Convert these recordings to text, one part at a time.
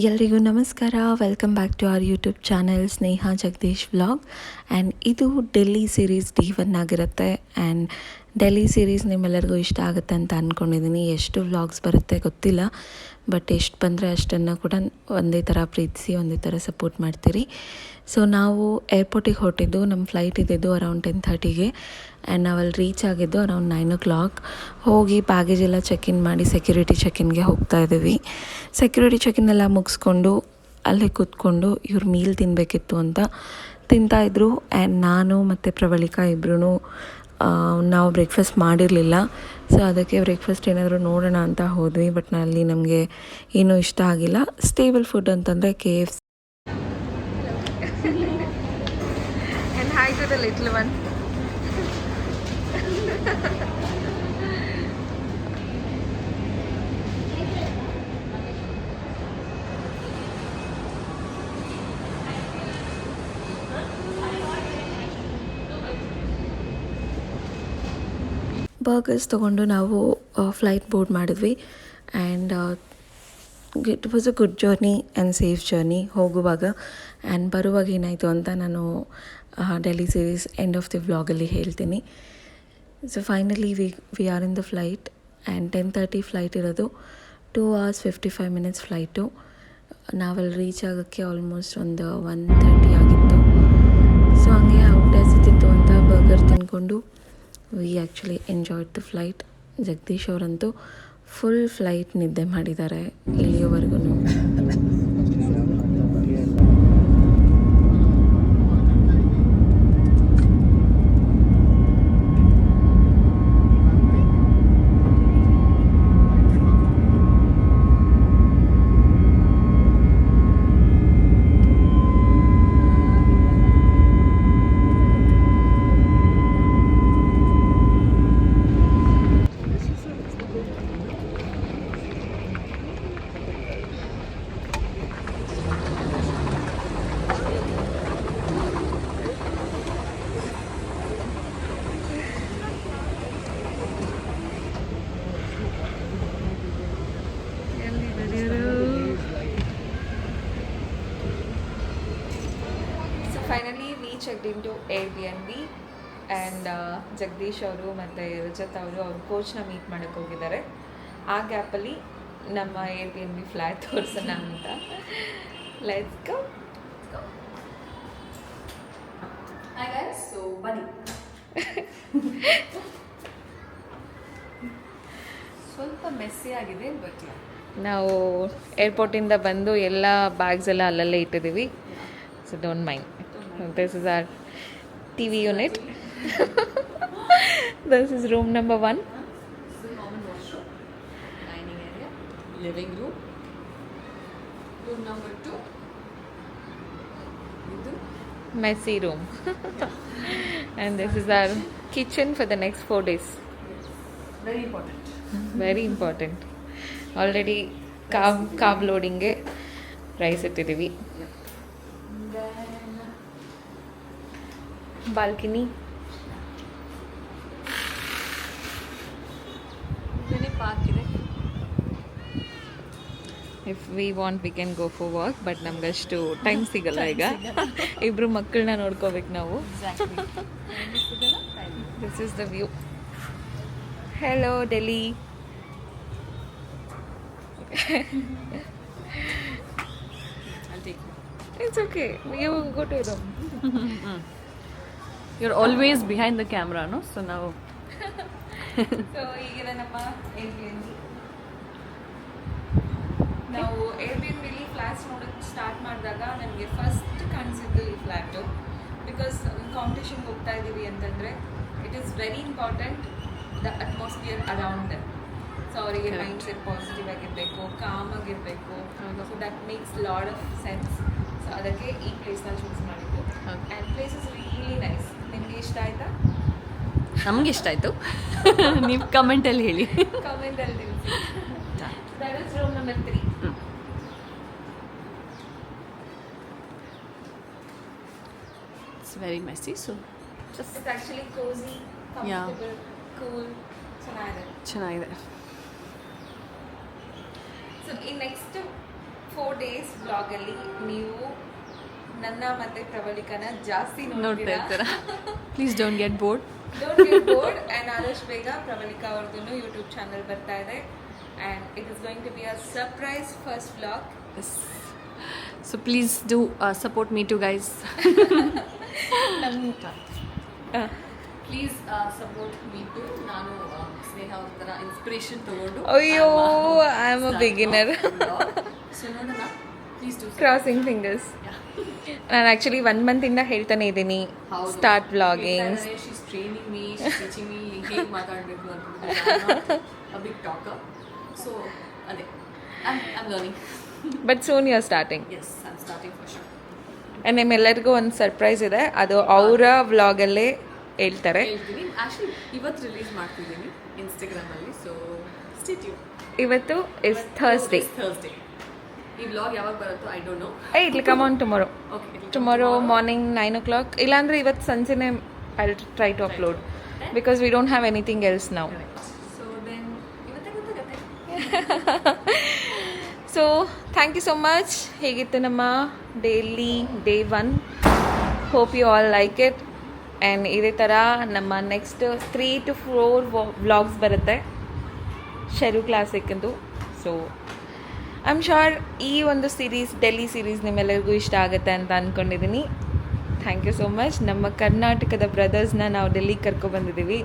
ಎಲ್ರಿಗೂ ನಮಸ್ಕಾರ. Welcome back to our YouTube channel Sneha Jagadish vlog. And ಇದು ಡೆಲ್ಲಿ ಸೀರೀಸ್ D1 ಆಗಿರುತ್ತೆ. ಆ್ಯಂಡ್ ಡೆಲ್ಲಿ ಸೀರೀಸ್ ನಿಮ್ಮೆಲ್ಲರಿಗೂ ಇಷ್ಟ ಆಗುತ್ತೆ ಅಂತ ಅಂದ್ಕೊಂಡಿದ್ದೀನಿ. ಎಷ್ಟು ವ್ಲಾಗ್ಸ್ ಬರುತ್ತೆ ಗೊತ್ತಿಲ್ಲ, ಬಟ್ ಎಷ್ಟು ಬಂದರೆ ಅಷ್ಟನ್ನು ಕೂಡ ಒಂದೇ ಥರ ಪ್ರೀತಿಸಿ ಒಂದೇ ಥರ ಸಪೋರ್ಟ್ ಮಾಡ್ತೀರಿ. ಸೊ ನಾವು ಏರ್ಪೋರ್ಟಿಗೆ ಹೊರಟಿದ್ದು, ನಮ್ಮ ಫ್ಲೈಟ್ ಇದ್ದಿದ್ದು ಅರೌಂಡ್ 10:30ಗೆ. ಆ್ಯಂಡ್ ನಾವಲ್ಲಿ ರೀಚ್ ಆಗಿದ್ದು ಅರೌಂಡ್ 9 o'clock. ಹೋಗಿ ಬ್ಯಾಗೇಜ್ ಎಲ್ಲ ಚೆಕ್-ಇನ್ ಮಾಡಿ ಸೆಕ್ಯೂರಿಟಿ ಚೆಕ್-ಇನ್ಗೆ ಹೋಗ್ತಾ ಇದ್ದೀವಿ. ಸೆಕ್ಯೂರಿಟಿ ಚೆಕ್-ಇನ್ ಎಲ್ಲ ಮುಗಿಸ್ಕೊಂಡು ಅಲ್ಲೇ ಕೂತ್ಕೊಂಡು ಇವ್ರು ಮೀಲ್ ತಿನ್ನಬೇಕಿತ್ತು ಅಂತ ತಿಂತಾಯಿದ್ರು. ಆ್ಯಂಡ್ ನಾನು ಮತ್ತು ಪ್ರವಳಿಕಾ ಇಬ್ಬರೂ ನಾವು ಬ್ರೇಕ್ಫಾಸ್ಟ್ ಮಾಡಿರಲಿಲ್ಲ. ಸೊ ಅದಕ್ಕೆ ಬ್ರೇಕ್ಫಾಸ್ಟ್ ಏನಾದರೂ ನೋಡೋಣ ಅಂತ ಹೋದ್ವಿ. ಬಟ್ ಅಲ್ಲಿ ನಮಗೆ ಏನೂ ಇಷ್ಟ ಆಗಿಲ್ಲ. ಸ್ಟೇಬಲ್ ಫುಡ್ ಅಂತಂದರೆ KFC. And hi to the little one. Burgers ತೊಗೊಂಡು ನಾವು ಫ್ಲೈಟ್ ಬೋರ್ಡ್ ಮಾಡಿದ್ವಿ. And it was a good journey and safe journey ಹೋಗುವಾಗ. ಆ್ಯಂಡ್ ಬರುವಾಗ ಏನಾಯಿತು ಅಂತ ನಾನು Delhi series end of the ವ್ಲಾಗಲ್ಲಿ ಹೇಳ್ತೀನಿ. So finally we are in the flight. And 10:30 flight ಇರೋದು. 2 hours 55 minutes ಫ್ಲೈಟು. ನಾವಲ್ಲಿ ರೀಚ್ ಆಗೋಕ್ಕೆ ಆಲ್ಮೋಸ್ಟ್ ಒಂದು 1:30 ಆಗಿತ್ತು. ಸೊ ಹಂಗೆ ಔಟ್ ಹಸಿತಿತ್ತು ಅಂತ ಬರ್ಗರ್ ತಿಂದ್ಕೊಂಡು we actually enjoyed the flight. Jagadish ಅವರಂತೂ ಫುಲ್ ಫ್ಲೈಟ್ ನಿದ್ದೆ ಮಾಡಿದ್ದಾರೆ ಇಲ್ಲಿಯವರೆಗೂ. Finally we checked in to Airbnb. And Jagadish ಅವರು ಮತ್ತು ರಜತ್ ಅವರು ಅವ್ರ ಕೋಚ್ನ ಮೀಟ್ ಮಾಡೋಕ್ಕೆ ಹೋಗಿದ್ದಾರೆ. ಆ ಗ್ಯಾಪಲ್ಲಿ ನಮ್ಮ Airbnb ಫ್ಲ್ಯಾಟ್ ತೋರಿಸೋಣ ಅಂತ. Let's go. Hi guys, so ಬನ್ನಿ. ಸ್ವಲ್ಪ ಮೆಸ್ಸಿ ಆಗಿದೆ, ಬಟ್ ನಾವು ಏರ್ಪೋರ್ಟಿಂದ ಬಂದು ಎಲ್ಲ ಬ್ಯಾಗ್ಸ್ ಎಲ್ಲ ಅಲ್ಲಲ್ಲೇ ಇಟ್ಟಿದ್ದೀವಿ. So don't mind. This is our TV unit. This is room number 1. this is common washroom, dining area, living room. Room number 2. ಇದು Messy room. And this is our kitchen for the next 4 days. very important. Very important. Already carb loadingಗೆ rice ಇಟ್ಟಿದ್ದೀವಿ. Then balcony. ಇದನ್ನೇ park ಇದೆ. If we want we can go for walk, but ನಮಗಷ್ಟು time ಸಿಗಲ್ಲ ಈಗ. ಇಬ್ಬರು ಮಕ್ಕಳನ್ನ ನೋಡ್ಕೋಬೇಕು ನಾವು. This is the view. Hello Delhi. I'll take you. It's okay, you go to room. You're always behind the camera, no? So now so ಈಗಿದೆ ನಮ್ಮ Airbnb. ನಾವು Airbnbಲಿ ಫ್ಲ್ಯಾಟ್ಸ್ ನೋಡೋಕ್ಕೆ ಸ್ಟಾರ್ಟ್ ಮಾಡಿದಾಗ ನನಗೆ ಫಸ್ಟ್ ಕಾಣಿಸಿದ್ದು ಈ ಫ್ಲ್ಯಾಟು. ಬಿಕಾಸ್ ಕಾಂಪಿಟೇಷನ್ಗೆ ಹೋಗ್ತಾ ಇದ್ದೀವಿ ಅಂತಂದರೆ it is very important the atmosphere around them. So ಅವರಿಗೆ ಮೈಂಡ್ ಸೆಟ್ ಪಾಸಿಟಿವ್ ಆಗಿರಬೇಕು, ಕಾಮ್ ಆಗಿರಬೇಕು. So that makes lot of sense. So ಅದಕ್ಕೆ ಈ ಪ್ಲೇಸ್ನ ಚೂಸ್ ಮಾಡಿದ್ದು. And place is really nice. ನಿಮಗೆ ಇಷ್ಟ ಆಯಿತಾ? ನಮ್ಗೆ ಇಷ್ಟ ಆಯಿತು. ನೀವು ಕಮೆಂಟಲ್ಲಿ ಹೇಳಿ. ಕಾಮೆಂಟಲ್ಲಿ ತಿಳಿಸಿ. That is room number 3. It's very messy, so just It's actually cozy, comfortable, cool. ಚೆನ್ನಾಗಿದೆ. ಚೆನ್ನಾಗಿದೆ. ಸೊ ಈ ನೆಕ್ಸ್ಟ್ 4 ಡೇಸ್ ವ್ಲಾಗಲ್ಲಿ ನೀವು ನನ್ನ ಮತ್ತು ಪ್ರವಳಿಕನ ಜಾಸ್ತಿ ನೋಡ್ತಾ ಇರ್ತೀರಾ. Please don't get bored. Don't get bored. And ಆದಷ್ಟು ಬೇಗ ಪ್ರವಳಿಕಾ ಅವ್ರದ್ದು ಯೂಟ್ಯೂಬ್ ಚಾನಲ್ ಬರ್ತಾ ಇದೆ and it is going to be a surprise first vlog. So please do support me too guys. Please support me too. ನಾನು ಸ್ನೇಹ ಅವ್ರ ಥರ inspiration ತಗೊಂಡು ಅಯ್ಯೋ I am a beginner. So ನೋಡೋಣ. Please do. Crossing fingers. ನಾನು actually 1 ಮಂತಿಂದ ಹೇಳ್ತಾನೆ ಇದ್ದೀನಿ start vlogging. She's training me, she's teaching me ಹೇಗೆ ಮಾತಾಡಬೇಕು ಅಂತ. A big talker. ಸೊ ಅದೇ I am learning. But soon you are starting. Yes I am starting for sure. And ನಿಮ್ಮೆಲ್ಲರಿಗೂ ಒಂದು ಸರ್ಪ್ರೈಸ್ ಇದೆ, ಅದು ಅವರ ವ್ಲಾಗಲ್ಲೇ ಹೇಳ್ತಾರೆ. ಹೇಳ್ತೀನಿ. ಆ್ಯಕ್ಚುಲಿ ಇವತ್ತು ರಿಲೀಸ್ ಮಾಡ್ತಿದ್ದೀನಿ ಇನ್ಸ್ಟಾಗ್ರಾಮಲ್ಲಿ. So stay tune. ಇವತ್ತು ಇಸ್ ಥರ್ಸ್ಡೇ. ಈ ವ್ಲಾಗ್ ಯಾವಾಗ ಬರುತ್ತೋ I don't know. It will come on tomorrow. Okay, tomorrow morning 9 o'clock. ಇಲ್ಲಾಂದರೆ ಇವತ್ತು ಸಂಜೆನೇ I will try to upload because we don't have anything else now. So then ಇವತ್ತೇ ಗೊತ್ತಾಗುತ್ತೆ. So thank you so much. ಹೇಗಿತ್ತು ನಮ್ಮ daily day 1? Hope you all like it. And ಇದೇ ಥರ ನಮ್ಮ ನೆಕ್ಸ್ಟ್ 3 to 4 ವ್ಲಾಗ್ಸ್ ಬರುತ್ತೆ ಶರು ಕ್ಲಾಸಿಕ್ಕಿಂದು. ಸೊ ಐ ಆಮ್ ಶ್ಯೂರ್ ಈ ಒಂದು ಸೀರೀಸ್, ಡೆಲ್ಲಿ ಸೀರೀಸ್ ನಿಮ್ಮೆಲ್ಲರಿಗೂ ಇಷ್ಟ ಆಗುತ್ತೆ ಅಂತ ಅಂದ್ಕೊಂಡಿದ್ದೀನಿ. Thank you so much. ನಮ್ಮ ಕರ್ನಾಟಕದ ಬ್ರದರ್ಸ್ನ ನಾವು ಡೆಲ್ಲಿಗೆ ಕರ್ಕೊಬಂದಿದ್ದೀವಿ.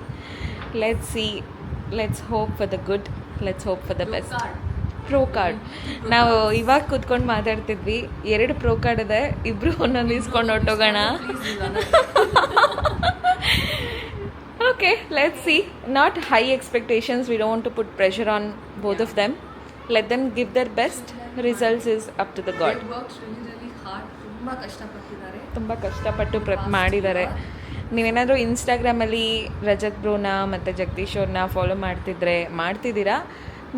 Let's see, let's hope for the good, let's hope for the best. Pro card ನಾವು ಇವಾಗ ಕೂತ್ಕೊಂಡು ಮಾತಾಡ್ತಿದ್ವಿ. 2 ಪ್ರೋ ಕಾರ್ಡ್ ಇದೆ, ಇಬ್ಬರು ಒಂದೊಂದು ಇಸ್ಕೊಂಡು ಹೊಟ್ಟೋಗೋಣ. Okay, let's see. Not high expectations. We don't to put pressure on both of them. Let them give their best. Results is up to the god. ತುಂಬ ಕಷ್ಟಪಟ್ಟು ಮಾಡಿದ್ದಾರೆ. ನೀವೇನಾದರೂ ಇನ್ಸ್ಟಾಗ್ರಾಮಲ್ಲಿ ರಜತ್ ಬ್ರೋನ ಮತ್ತು ಜಗದೀಶ್ ಅವ್ರನ್ನ ಫಾಲೋ ಮಾಡ್ತಿದ್ದೀರಾ,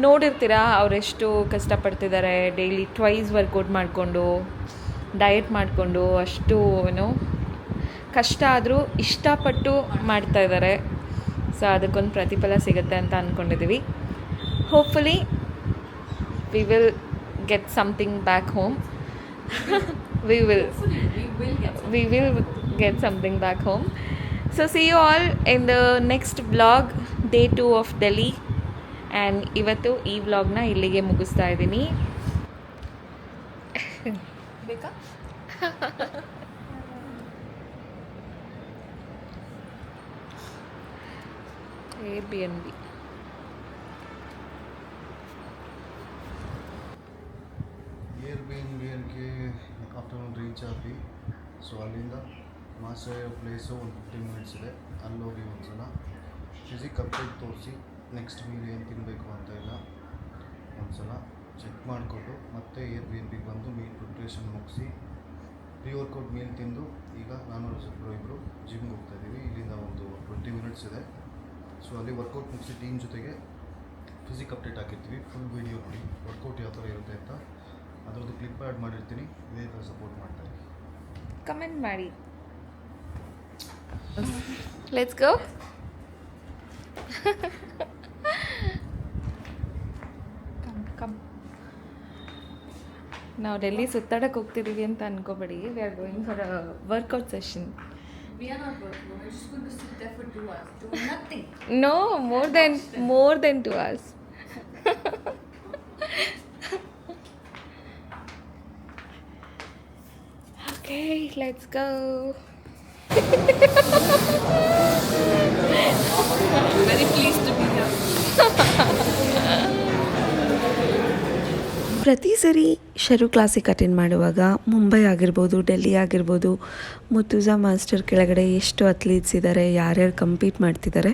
ನೋಡಿರ್ತೀರಾ ಅವರೆಷ್ಟು ಕಷ್ಟಪಡ್ತಿದ್ದಾರೆ. ಡೈಲಿ ಟ್ವೈಸ್ ವರ್ಕೌಟ್ ಮಾಡಿಕೊಂಡು, ಡಯಟ್ ಮಾಡಿಕೊಂಡು, ಅಷ್ಟು ಏನೋ ಕಷ್ಟ ಆದರೂ ಇಷ್ಟಪಟ್ಟು ಮಾಡ್ತಾಯಿದ್ದಾರೆ. ಸೊ ಅದಕ್ಕೊಂದು ಪ್ರತಿಫಲ ಸಿಗುತ್ತೆ ಅಂತ ಅಂದ್ಕೊಂಡಿದ್ದೀವಿ. Hopefully we will get something back home. we will get something back home. So see you all in the next vlog, day 2 of Delhi. And ಇವತ್ತು ಈ ವ್ಲಾಗ್ನ ಇಲ್ಲಿಗೆ ಮುಗಿಸ್ತಾ ಇದ್ದೀನಿ. ಬೇಕಾ? Airbnb. ಏರ್ಬಿಎನ್ಬಿಗೆ ಆಫ್ಟರ್ನೂನ್ ರೀಚ್ ಆಗಿ, ಸೊ ಅಲ್ಲಿಂದ ಮಾಸ್ಟರ್ ಪ್ಲೇಸು ಒಂದು 15 minutes ಇದೆ. ಅಲ್ಲೋಗಿ ಒಂದು ಸಲ ಫಿಸಿಕ್ ಅಪ್ಡೇಟ್ ತೋರಿಸಿ ನೆಕ್ಸ್ಟ್ ಮೀಲ್ ಏನು ತಿನ್ನಬೇಕು ಅಂತ ಎಲ್ಲ ಒಂದು ಸಲ ಚೆಕ್ ಮಾಡಿಕೊಂಡು ಮತ್ತೆ ಏರ್ಬಿಎನ್ಬಿಗೆ ಬಂದು ಮೀಲ್ ಪ್ರಿಪ್ರೇಷನ್ ಮುಗಿಸಿ ಪ್ರೀ ವರ್ಕೌಟ್ ಮೀಲ್ ತಿಂದು ಈಗ ನಾನು ಇಬ್ಬರು ಜಿಮ್ಗೆ ಹೋಗ್ತಾಯಿದ್ದೀವಿ. ಇಲ್ಲಿಂದ ಒಂದು 20 minutes ಇದೆ. ಸೊ ಅಲ್ಲಿ ವರ್ಕೌಟ್ ಮುಗಿಸಿ ಟೀಮ್ ಜೊತೆಗೆ ಫಿಸಿಕ್ ಅಪ್ಡೇಟ್ ಹಾಕಿರ್ತೀವಿ. ಫುಲ್ ವೀಡಿಯೋ ನೋಡಿ ವರ್ಕೌಟ್ ಯಾವ ಥರ ಇರುತ್ತೆ ಅಂತ ಅದರದ್ದು ಕ್ಲಿಪ್ ಆ್ಯಡ್ ಮಾಡಿರ್ತೀನಿ. ಇದೇ ಥರ ಸಪೋರ್ಟ್ ಮಾಡ್ತಾರೆ. ಕಮೆಂಟ್ ಮಾಡಿ. Let's go. ಕಮ್. ನಾವು ಡೆಲ್ಲಿ ಸುತ್ತಾಡಕ್ಕೆ ಹೋಗ್ತಿದ್ದೀವಿ ಅಂತ ಅನ್ಕೋಬೇಡಿ. We are going for a workout session. We are not working. We're just going to sit there for 2 hours doing nothing. No, more than 2 hours. Okay, let's go. Very pleased to be here. ಪ್ರತಿ ಸರಿ ಶರು ಕ್ಲಾಸಿಗೆ attend ಮಾಡುವಾಗ ಮುಂಬೈ ಆಗಿರ್ಬೋದು, ಡೆಲ್ಲಿ ಆಗಿರ್ಬೋದು, ಮುತ್ತುಜಾ master ಕೆಳಗಡೆ ಎಷ್ಟು athletes ಇದ್ದಾರೆ, ಯಾರ್ಯಾರು ಕಂಪೀಟ್ ಮಾಡ್ತಿದ್ದಾರೆ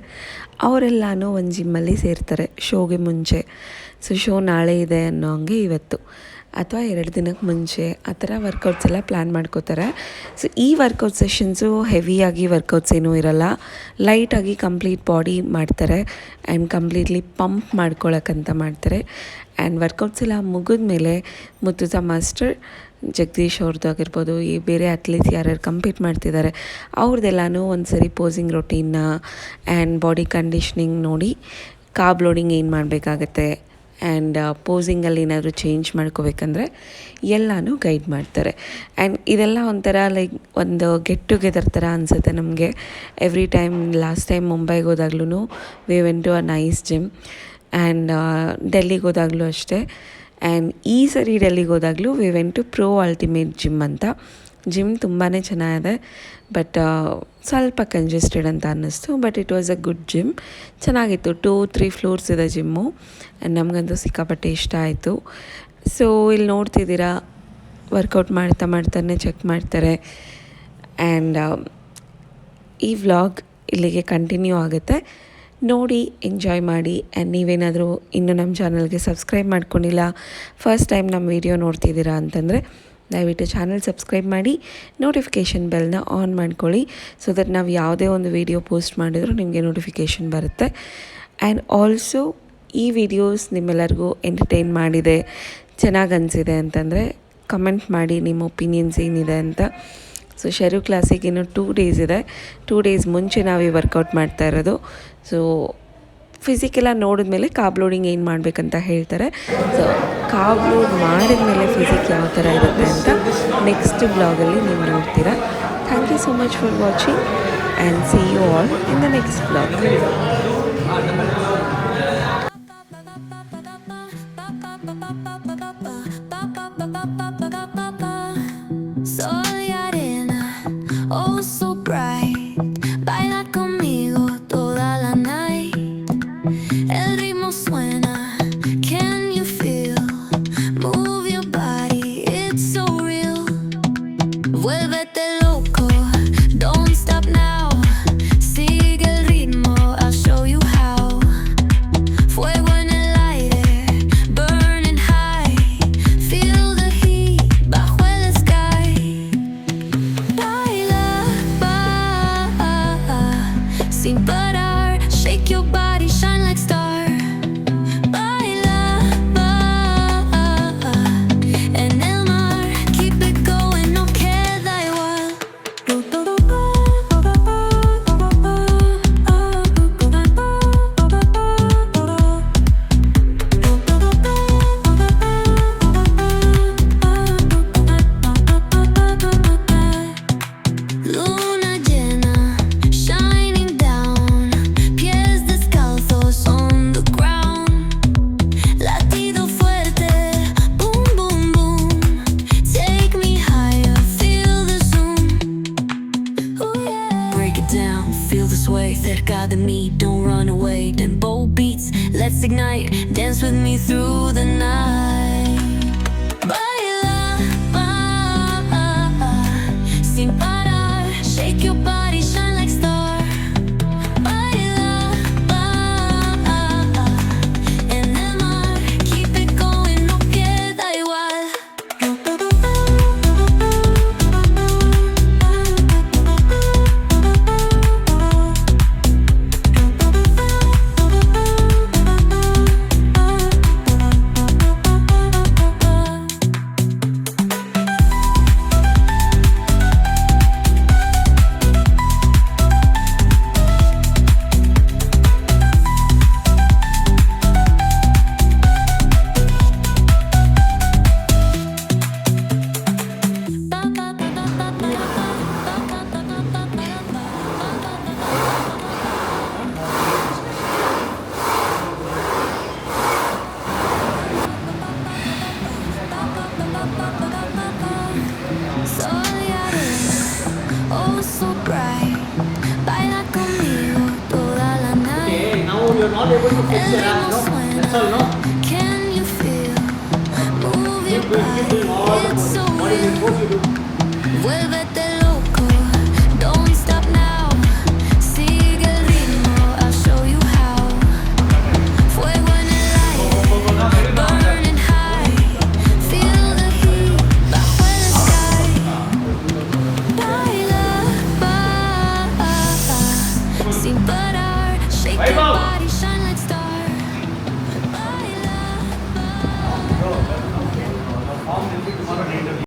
ಅವರೆಲ್ಲನೂ ಒಂದು ಜಿಮ್ಮಲ್ಲಿ ಸೇರ್ತಾರೆ ಶೋಗೆ ಮುಂಚೆ. ಸೊ ಶೋ ನಾಳೆ ಇದೆ ಅನ್ನೋ ಹಂಗೆ ಇವತ್ತು ಅಥವಾ 2 ದಿನಕ್ಕೆ ಮುಂಚೆ ಆ ಥರ ವರ್ಕೌಟ್ಸ್ ಎಲ್ಲ ಪ್ಲ್ಯಾನ್ ಮಾಡ್ಕೋತಾರೆ. ಸೊ ಈ ವರ್ಕೌಟ್ ಸೆಷನ್ಸು ಹೆವಿಯಾಗಿ ವರ್ಕೌಟ್ಸ್ ಏನೂ ಇರಲ್ಲ, ಲೈಟಾಗಿ ಕಂಪ್ಲೀಟ್ ಬಾಡಿ ಮಾಡ್ತಾರೆ ಆ್ಯಂಡ್ ಕಂಪ್ಲೀಟ್ಲಿ ಪಂಪ್ ಮಾಡ್ಕೊಳಕ್ಕಂತ ಮಾಡ್ತಾರೆ. ಆ್ಯಂಡ್ ವರ್ಕೌಟ್ಸ್ ಎಲ್ಲ ಮುಗಿದ ಮೇಲೆ ಮುತ್ತುಜಾ ಮಾಸ್ಟರ್, ಜಗದೀಶ್ ಅವ್ರದ್ದು ಆಗಿರ್ಬೋದು, ಈ ಬೇರೆ ಅಥ್ಲೀಟ್ಸ್ ಯಾರ್ಯಾರು ಕಂಪೀಟ್ ಮಾಡ್ತಿದ್ದಾರೆ ಅವ್ರದ್ದೆಲ್ಲನೂ ಒಂದು ಸರಿ ಪೋಸಿಂಗ್ ರೊಟೀನ್ನ ಆ್ಯಂಡ್ ಬಾಡಿ ಕಂಡೀಷ್ನಿಂಗ್ ನೋಡಿ ಕಾರ್ಬ್ ಲೋಡಿಂಗ್ ಏನು ಮಾಡಬೇಕಾಗತ್ತೆ ಆ್ಯಂಡ್ ಪೋಸಿಂಗಲ್ಲಿ ಏನಾದರೂ ಚೇಂಜ್ ಮಾಡ್ಕೋಬೇಕಂದ್ರೆ ಎಲ್ಲನೂ ಗೈಡ್ ಮಾಡ್ತಾರೆ. ಆ್ಯಂಡ್ ಇದೆಲ್ಲ ಒಂಥರ ಲೈಕ್ ಒಂದು ಗೆಟ್ ಟುಗೆದರ್ ಥರ ಅನಿಸುತ್ತೆ ನಮಗೆ. ಎವ್ರಿ ಟೈಮ್ ಲಾಸ್ಟ್ ಟೈಮ್ ಮುಂಬೈಗೆ ಹೋದಾಗ್ಲೂ we went to a nice gym, and ಡೆಲ್ಲಿಗೆ ಹೋದಾಗಲೂ ಅಷ್ಟೇ. ಆ್ಯಂಡ್ ಈ ಸರಿ ಡೆಲ್ಲಿಗೆ ಹೋದಾಗಲೂ we went to pro ultimate gym ಅಂತ. ಜಿಮ್ ತುಂಬಾ ಚೆನ್ನಾಗಿದೆ, ಬಟ್ ಸ್ವಲ್ಪ ಕಂಜೆಸ್ಟೆಡ್ ಅಂತ ಅನ್ನಿಸ್ತು. But it was a good gym, ಚೆನ್ನಾಗಿತ್ತು. 2-3 ಫ್ಲೋರ್ಸ್ ಇದೆ ಜಿಮ್ಮು. ನಮಗಂತೂ ಸಿಕ್ಕಾಪಟ್ಟೆ ಇಷ್ಟ ಆಯಿತು. ಸೊ ಇಲ್ಲಿ ನೋಡ್ತಿದ್ದೀರಾ, ವರ್ಕೌಟ್ ಮಾಡ್ತಾನೆ ಚೆಕ್ ಮಾಡ್ತಾರೆ. ಆ್ಯಂಡ್ ಈ ವ್ಲಾಗ್ ಇಲ್ಲಿಗೆ ಕಂಟಿನ್ಯೂ ಆಗುತ್ತೆ. ನೋಡಿ ಎಂಜಾಯ್ ಮಾಡಿ. ಆ್ಯಂಡ್ ನೀವೇನಾದರೂ ಇನ್ನೂ ನಮ್ಮ ಚಾನಲ್ಗೆ ಸಬ್ಸ್ಕ್ರೈಬ್ ಮಾಡ್ಕೊಂಡಿಲ್ಲ, ಫಸ್ಟ್ ಟೈಮ್ ನಮ್ಮ ವೀಡಿಯೋ ನೋಡ್ತಿದ್ದೀರಾ ಅಂತಂದರೆ ದಯವಿಟ್ಟು ಚಾನಲ್ ಸಬ್ಸ್ಕ್ರೈಬ್ ಮಾಡಿ, ನೋಟಿಫಿಕೇಷನ್ ಬೆಲ್ನ ಆನ್ ಮಾಡ್ಕೊಳ್ಳಿ. ಸೊ ದಟ್ ನಾವು ಯಾವುದೇ ಒಂದು ವೀಡಿಯೋ ಪೋಸ್ಟ್ ಮಾಡಿದರೂ ನಿಮಗೆ ನೋಟಿಫಿಕೇಷನ್ ಬರುತ್ತೆ. ಆ್ಯಂಡ್ ಆಲ್ಸೋ ಈ ವಿಡಿಯೋಸ್ ನಿಮ್ಮೆಲ್ಲರಿಗೂ ಎಂಟರ್ಟೈನ್ ಮಾಡಿದೆ, ಚೆನ್ನಾಗಿ ಅನಿಸಿದೆ ಅಂತಂದರೆ ಕಮೆಂಟ್ ಮಾಡಿ ನಿಮ್ಮ ಒಪಿನಿಯನ್ಸ್ ಏನಿದೆ ಅಂತ. ಸೊ ಶರು ಕ್ಲಾಸಿಗೆ ಇನ್ನೂ 2 ಡೇಸ್ ಇದೆ. 2 ಡೇಸ್ ಮುಂಚೆ ನಾವೇ ವರ್ಕೌಟ್ ಮಾಡ್ತಾ ಇರೋದು. ಸೊ ಫಿಸಿಕೆಲ್ಲ ನೋಡಿದ್ಮೇಲೆ ಕಾರ್ಬ್ ಲೋಡಿಂಗ್ ಏನು ಮಾಡಬೇಕಂತ ಹೇಳ್ತಾರೆ. ಸೊ ಕಾರ್ಬ್ ಲೋಡ್ ಮಾಡಿದ್ಮೇಲೆ ಫಿಸಿಕ್ ಯಾವ ಥರ ಇರುತ್ತೆ ಅಂತ ನೆಕ್ಸ್ಟ್ ಬ್ಲಾಗಲ್ಲಿ ನೀವು ನೋಡ್ತೀರಾ. Thank you so much for watching and see you all in the next blog. Soy arena, oh so bright. Baila conmigo toda la night. El ritmo suena, can you feel? Move your body, it's so real. Vuélvete loco, don't stop now. Sigue el ritmo, I'll show you how. Fuego en el aire, burning high. Feel the heat bajo el sky. Baila, sin parar. Shake your body, shine like star. Baila, en el mar. Keep it going, no queda igual. Luna llena, shining down. Pies descalzos on the ground. Latido fuerte, boom, boom, boom. Take me higher, feel the zoom. Oh yeah. Break it down, feel the sway. Cerca de mí, don't run away. Tempo beats, let's ignite. Dance with me through the night. Baila, sin parar. Shake your body, shine like star. Baila, en el mar. Keep it going, no queda igual. Soy arena, oh so bright. Baila conmigo toda la night. Okay, now you're not able to fix your ass, no? That's all, no? Can you feel? Move your Keep doing body, all the it's so what is it real. supposed to do? Vuélvete